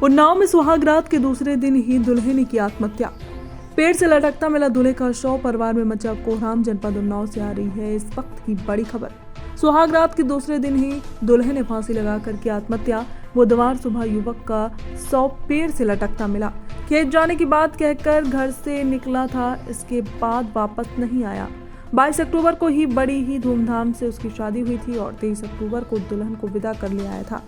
उन्नाव में सुहाग रात के दूसरे दिन ही दूल्हे ने की आत्महत्या। पेड़ से लटकता मिला दूल्हे का शव। परिवार में मचा कोहराम। जनपद उन्नाव से आ रही है इस वक्त की बड़ी खबर। सुहाग रात के दूसरे दिन ही दूल्हे ने फांसी लगाकर की आत्महत्या। बुधवार सुबह युवक का शव पेड़ से लटकता मिला। खेत जाने की बात कहकर घर से निकला था, इसके बाद वापस नहीं आया। 22 अक्टूबर को ही बड़ी ही धूमधाम से उसकी शादी हुई थी और 23 अक्टूबर को दुल्हन को विदा कर ले आया था।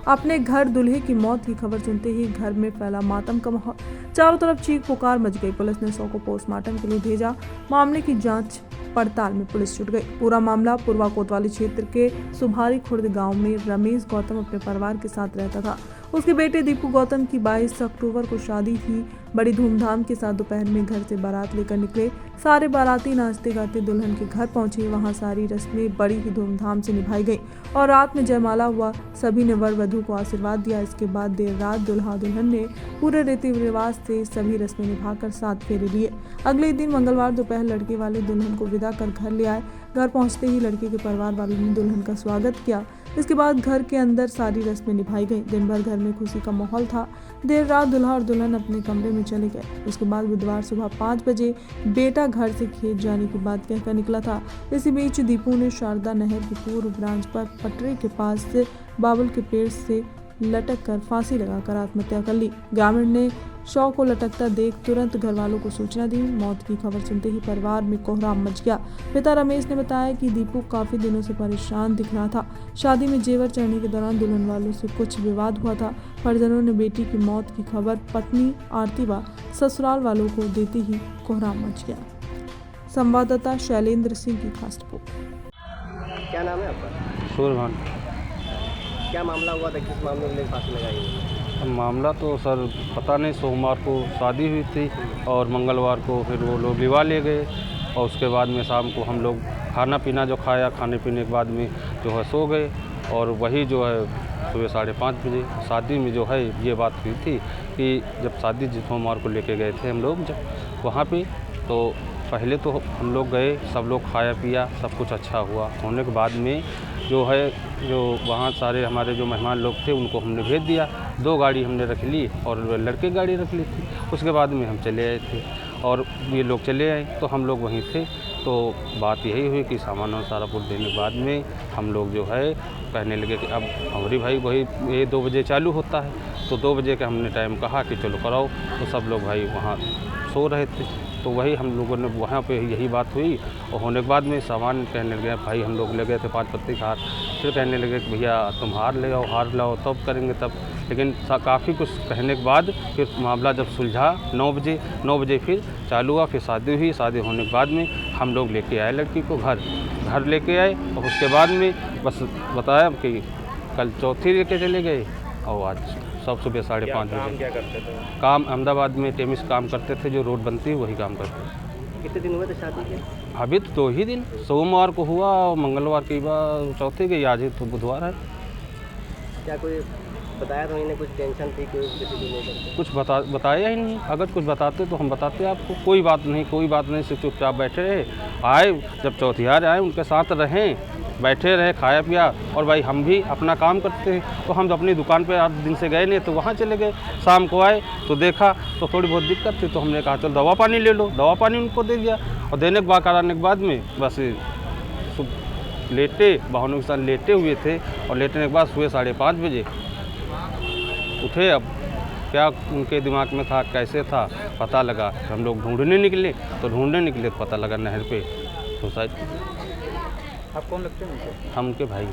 अपने घर दूल्हे की मौत की खबर सुनते ही घर में फैला मातम का माहौल। चारों तरफ चीख पुकार मच गई। पुलिस ने शव को पोस्टमार्टम के लिए भेजा। मामले की जांच पड़ताल में पुलिस जुट गई। पूरा मामला पूर्वा कोतवाली क्षेत्र के सुभारी खुर्द गांव में रमेश गौतम अपने परिवार के साथ रहता था। उसके बेटे दीपू गौतम की 22 अक्टूबर को शादी थी। बड़ी धूमधाम के साथ दोपहर में घर से बारात लेकर निकले। सारे बाराती नाचते गाते दुल्हन के घर पहुंचे। वहां सारी रस्में बड़ी ही धूमधाम से निभाई गई और रात में जयमाला हुआ। सभी ने वर वधू को आशीर्वाद दिया। इसके बाद देर रात दुल्हा दुल्हन ने पूरे रीति रिवाज से सभी रस्में निभाकर 7 फेरे लिए। अगले दिन मंगलवार दोपहर लड़के वाले दुल्हन को विदा कर घर ले आए। घर पहुंचते ही लड़के के परिवार वालों ने दुल्हन का स्वागत किया। इसके बाद घर के अंदर सारी रस्में निभाई गई। दिन भर घर में खुशी का माहौल था। देर रात दूल्हा और दुल्हन अपने कमरे में चले गए। उसके बाद बुधवार सुबह 5 बजे बेटा घर से खेत जाने की बात कहकर निकला था। इसी बीच दीपू ने शारदा नहर की पूर्व ब्रांच पर पटरी के पास से बाबुल के पेड़ से लटक कर फांसी लगाकर आत्महत्या कर ली। ग्रामीण ने शव को लटकता देख तुरंत घर वालों को सूचना दी। मौत की खबर सुनते ही परिवार में कोहराम मच गया। पिता रमेश ने बताया कि दीपू काफी दिनों से परेशान दिख रहा था। शादी में जेवर चढ़ने के दौरान दुल्हन वालों से कुछ विवाद हुआ था। परिजनों ने बेटी की मौत की खबर पत्नी आरती व ससुराल वालों को देते ही कोहराम मच गया। संवाददाता शैलेंद्र सिंह की खास रिपोर्ट। क्या नाम है आपका? सूर्यभान। क्या मामला हुआ था, किस मामले में फांसी लगाई? मामला तो सर पता नहीं, सोमवार को शादी हुई थी और मंगलवार को फिर वो लोग विवाह ले गए और उसके बाद में शाम को हम लोग खाना पीना जो खाया, खाने पीने के बाद में जो है सो गए और वही जो है सुबह 5:30 बजे शादी में जो है ये बात हुई थी कि जब शादी सोमवार को लेके गए थे हम लोग जब वहाँ पे, तो पहले तो हम लोग गए, सब लोग खाया पिया, सब कुछ अच्छा हुआ। होने के बाद में जो है जो वहाँ सारे हमारे जो मेहमान लोग थे उनको हमने भेज दिया। 2 गाड़ी हमने रख ली और लड़के गाड़ी रख ली थी। उसके बाद में हम चले आए थे और ये लोग चले आए तो हम लोग वहीं थे। तो बात यही हुई कि सामान और सारा कुछ देने के बाद में हम लोग जो है कहने लगे कि अब हमारी भाई वही ये 2 बजे चालू होता है, तो 2 बजे का हमने टाइम कहा कि चलो कराओ। तो सब लोग भाई वहाँ सो रहे थे, तो वही हम लोगों ने वहाँ पे यही बात हुई और होने के बाद में सामान कहने लगे भाई, हम लोग ले गए थे 5 पत्ती का हार। फिर कहने लगे कि भैया तुम हार लाओ तब करेंगे तब। लेकिन काफ़ी कुछ कहने के बाद फिर मामला जब सुलझा 9 बजे फिर चालू हुआ। फिर शादी हुई। शादी होने के बाद में हम लोग लेके आए लड़की को घर लेके आए और उसके बाद में बस बताया कि कल चौथी लेके चले गए और आज सब सुबह 5:30 बजे। क्या करते थे? काम अहमदाबाद में टेमिस काम करते थे, जो रोड बनती है वही काम करते थे। कितने दिन हुए थे शादी के? अभी तो 2 ही दिन, सोमवार को हुआ और मंगलवार की बार चौथे गई, आज ही तो बुधवार है। क्या कोई बताया था इन्हें, कुछ टेंशन थी कि किसी को लेकर? कुछ बताया ही नहीं। अगर कुछ बताते तो हम बताते आपको। कोई बात नहीं, सिर्फ चुपचाप बैठे रहे। आए जब चौथियार आए उनके साथ रहें, बैठे रहे, खाया पिया। और भाई हम भी अपना काम करते हैं, तो हम अपनी दुकान पे 8 दिन से गए नहीं, तो वहाँ चले गए। शाम को आए तो देखा तो थोड़ी बहुत दिक्कत थी, तो हमने कहा चलो दवा पानी ले लो। दवा पानी उनको दे दिया और देने के बाद कराने के बाद में बस लेटे, बहनों के साथ लेटे हुए थे और लेटने के बाद सुबह 5:30 बजे उठे। अब क्या उनके दिमाग में था, कैसे था, पता लगा। हम लोग ढूंढने निकले तो पता लगा नहर पे सुसाइड। आप कौन लगते हैं? हम उनके भाई।